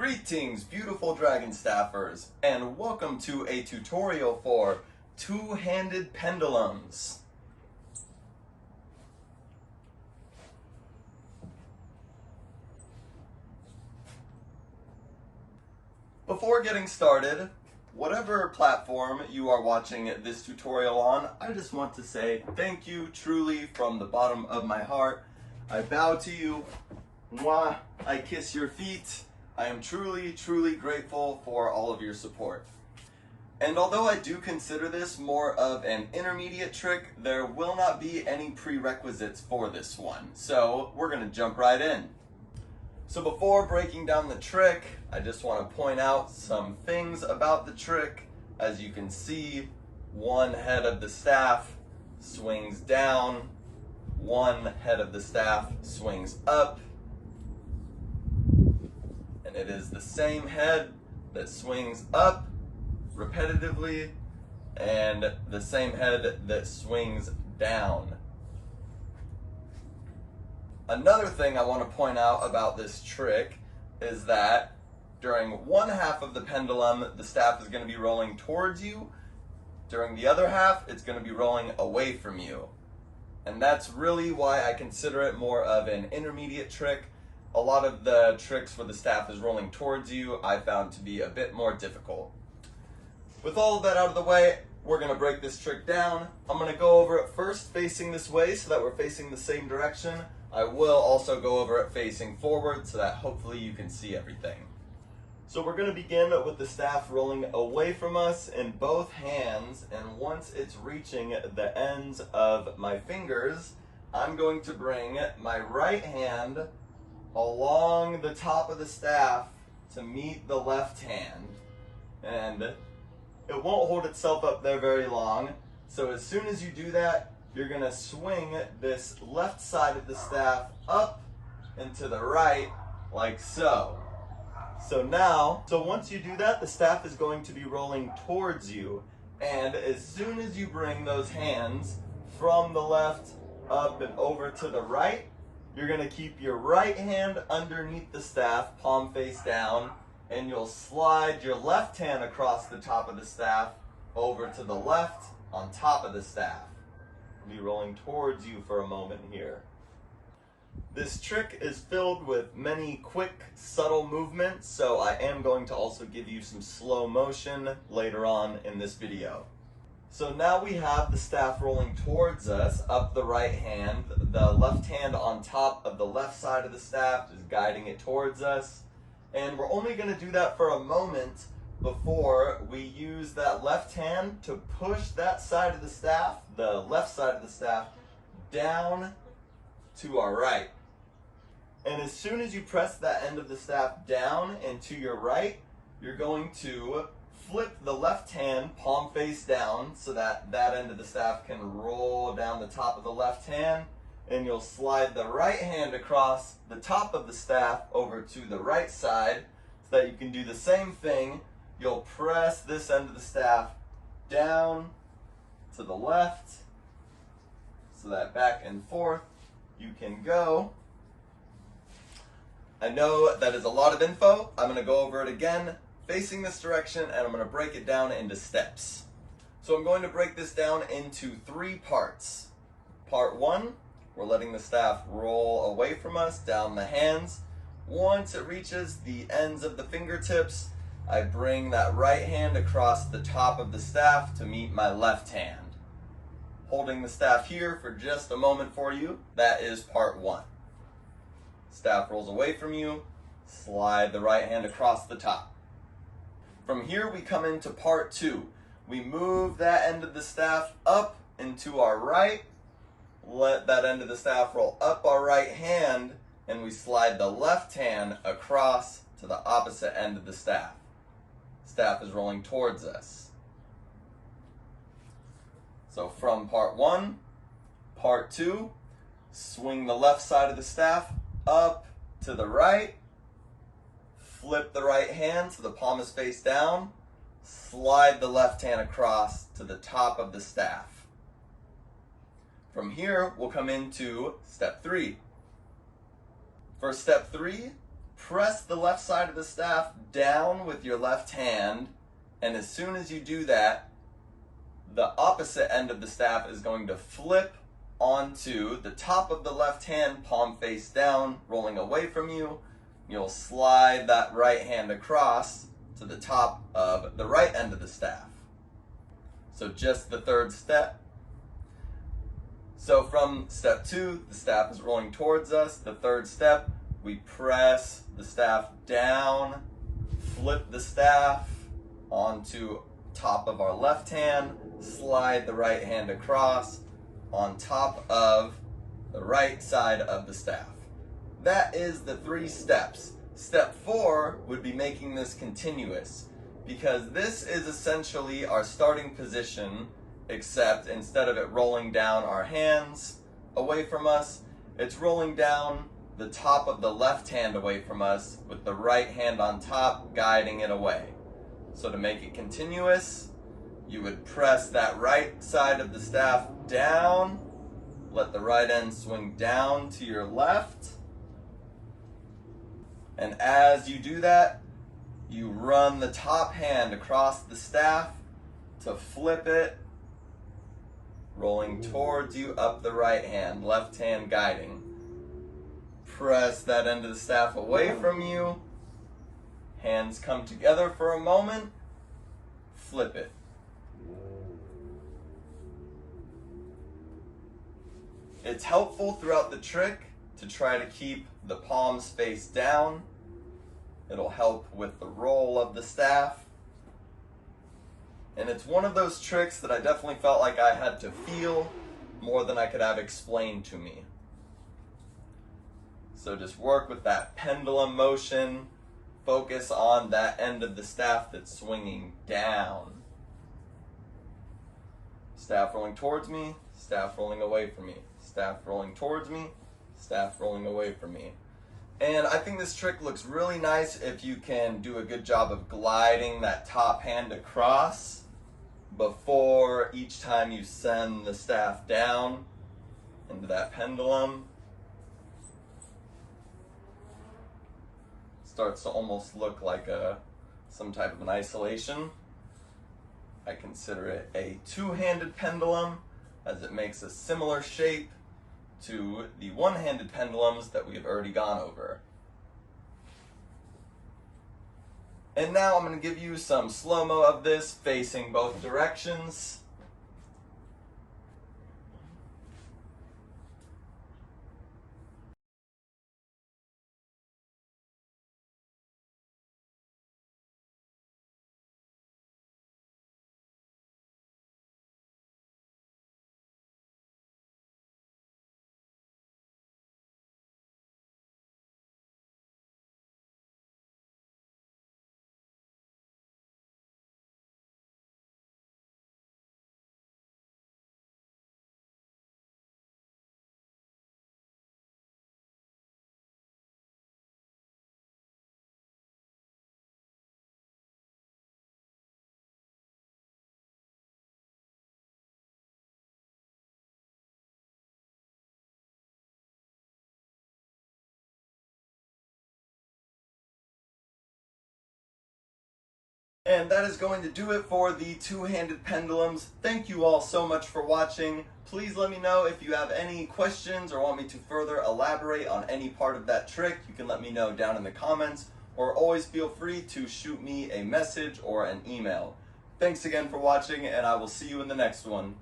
Greetings, beautiful Dragonstaffers, and welcome to a tutorial for two-handed pendulums. Before getting started, whatever platform you are watching this tutorial on, I just want to say thank you truly from the bottom of my heart. I bow to you. Mwah. I kiss your feet. I am truly, truly grateful for all of your support. And although I do consider this more of an intermediate trick, there will not be any prerequisites for this one. So we're going to jump right in. So before breaking down the trick, I just want to point out some things about the trick. As you can see, one head of the staff swings down, one head of the staff swings up, and it is the same head that swings up repetitively and the same head that swings down. Another thing I want to point out about this trick is that during one half of the pendulum, the staff is going to be rolling towards you. During the other half, it's going to be rolling away from you. And that's really why I consider it more of an intermediate trick. A lot of the tricks where the staff is rolling towards you, I found to be a bit more difficult. With all of that out of the way, we're going to break this trick down. I'm going to go over it first facing this way so that we're facing the same direction. I will also go over it facing forward so that hopefully you can see everything. So we're going to begin with the staff rolling away from us in both hands, and once it's reaching the ends of my fingers, I'm going to bring my right hand along the top of the staff to meet the left hand. And it won't hold itself up there very long, so as soon as you do that, you're going to swing this left side of the staff up and to the right, like so. So once you do that, the staff is going to be rolling towards you. And as soon as you bring those hands from the left up and over to the right, you're going to keep your right hand underneath the staff, palm face down, and you'll slide your left hand across the top of the staff over to the left on top of the staff. Be rolling towards you for a moment here. This trick is filled with many quick, subtle movements, so I am going to also give you some slow motion later on in this video. So now we have the staff rolling towards us up the right hand, the left hand on top of the left side of the staff is guiding it towards us, and we're only going to do that for a moment before we use that left hand to push that side of the staff, the left side of the staff, down to our right. And as soon as you press that end of the staff down and to your right, you're going to flip the left hand palm face down so that that end of the staff can roll down the top of the left hand, and you'll slide the right hand across the top of the staff over to the right side so that you can do the same thing. You'll press this end of the staff down to the left so that back and forth you can go. I know that is a lot of info. I'm going to go over it again facing this direction, and I'm going to break it down into steps. So I'm going to break this down into 3 parts. Part 1, we're letting the staff roll away from us down the hands. Once it reaches the ends of the fingertips, I bring that right hand across the top of the staff to meet my left hand. Holding the staff here for just a moment for you, that is part 1. Staff rolls away from you, slide the right hand across the top. From here we come into part 2. We move that end of the staff up and to our right, let that end of the staff roll up our right hand, and we slide the left hand across to the opposite end of the staff. Staff is rolling towards us. So from part 1, part 2, swing the left side of the staff up to the right, flip the right hand so the palm is face down, slide the left hand across to the top of the staff. From here, we'll come into step 3. For step 3, press the left side of the staff down with your left hand, and as soon as you do that, the opposite end of the staff is going to flip onto the top of the left hand, palm face down, rolling away from you. You'll slide that right hand across to the top of the right end of the staff. So just the third step. So from step 2, the staff is rolling towards us. The third step, we press the staff down, flip the staff onto top of our left hand, slide the right hand across on top of the right side of the staff. That is the 3 steps. Step 4 would be making this continuous, because this is essentially our starting position, except instead of it rolling down our hands away from us, it's rolling down the top of the left hand away from us with the right hand on top guiding it away. So to make it continuous, you would press that right side of the staff down, let the right end swing down to your left, and as you do that, you run the top hand across the staff to flip it, rolling towards you up the right hand, left hand guiding. Press that end of the staff away from you, hands come together for a moment, flip it. It's helpful throughout the trick to try to keep the palms face down. It'll help with the roll of the staff. And it's one of those tricks that I definitely felt like I had to feel more than I could have explained to me. So just work with that pendulum motion. Focus on that end of the staff that's swinging down. Staff rolling towards me, staff rolling away from me. Staff rolling towards me, staff rolling away from me. And I think this trick looks really nice if you can do a good job of gliding that top hand across before each time you send the staff down into that pendulum. Starts to almost look like some type of an isolation. I consider it a two-handed pendulum, as it makes a similar shape to the one-handed pendulums that we have already gone over. And now I'm going to give you some slow-mo of this facing both directions. And that is going to do it for the two-handed pendulums. Thank you all so much for watching. Please let me know if you have any questions or want me to further elaborate on any part of that trick. You can let me know down in the comments, or always feel free to shoot me a message or an email. Thanks again for watching, and I will see you in the next one.